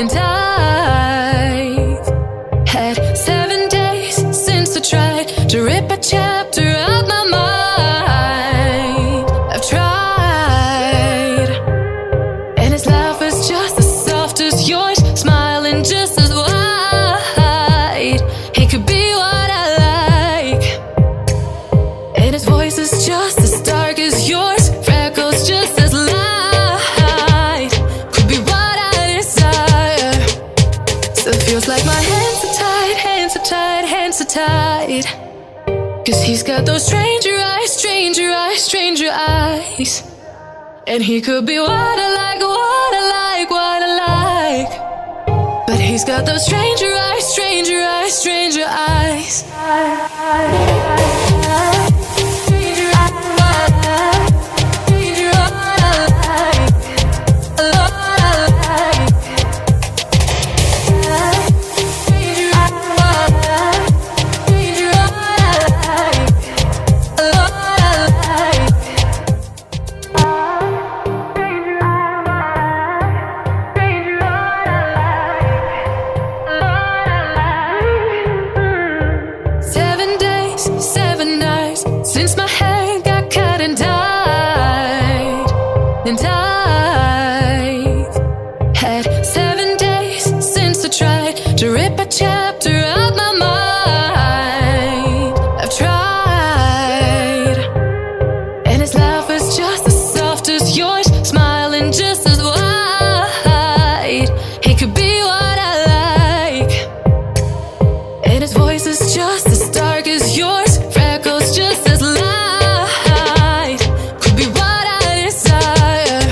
and I've had 7 days since I tried to rip a chapter out my mind. I've tried, and his laugh is just as soft as yours, smiling just as wide. He could be what I like, and his voice is just as dark as yours, freckles just as light. Could be what I desire. Still feels like my hands are tied, hands are tied, hands are tied. 'Cause he's got those stranger eyes, stranger eyes, stranger eyes. And he could be what I like, what I like, what I like. But he's got those stranger eyes, stranger eyes, stranger eyes. Since my hair got cut and dyed, and I've had 7 days since I tried to rip a chapter out my mind. I've tried, and his laugh is just as soft as yours, smiling just as wide. He could be what I like, and his voice is just as dark as yours, freckles just as light. Could be what I desire.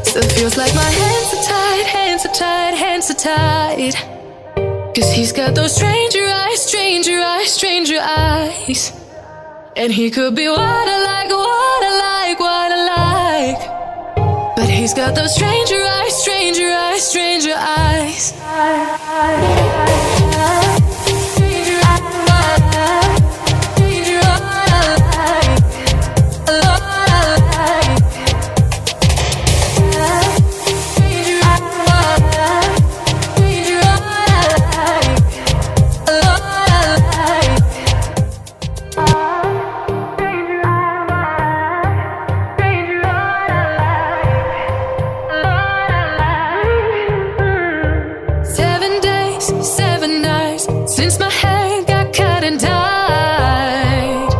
Still feels like my hands are tied, hands are tied, hands are tied. 'Cause he's got those stranger eyes, stranger eyes, stranger eyes. And he could be what I like, what I like, what I like. But he's got those stranger eyes, stranger eyes, stranger eyes. Since my hair got cut and dyed,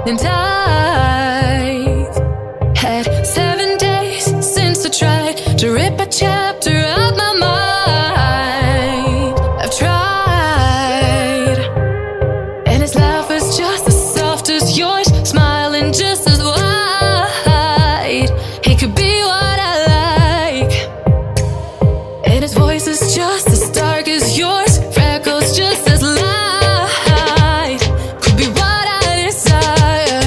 and I've had 7 days since I tried to rip a chapter out my mind. I've tried, and his laugh is just as soft as yours, smiling just as wide. He could be what I like, and his voice is just as dark as yours, freckles just as light. Could be what I desire.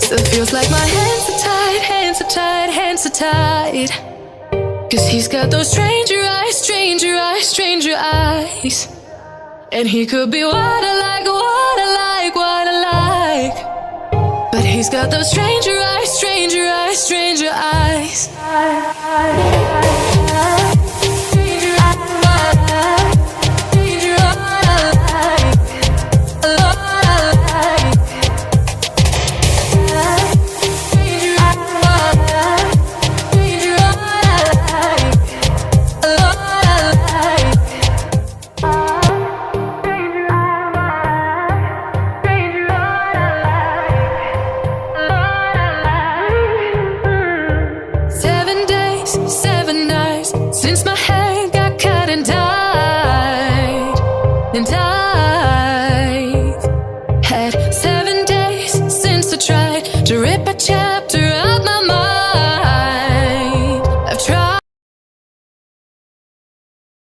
Still feels like my hands are tied, hands are tied, hands are tied. 'Cause he's got those stranger eyes, stranger eyes, stranger eyes. And he could be what I like, what I like, what I like. But he's got those stranger eyes, stranger eyes, stranger eyes. Since my hair got cut and dyed, and I've had 7 days since I tried to rip a chapter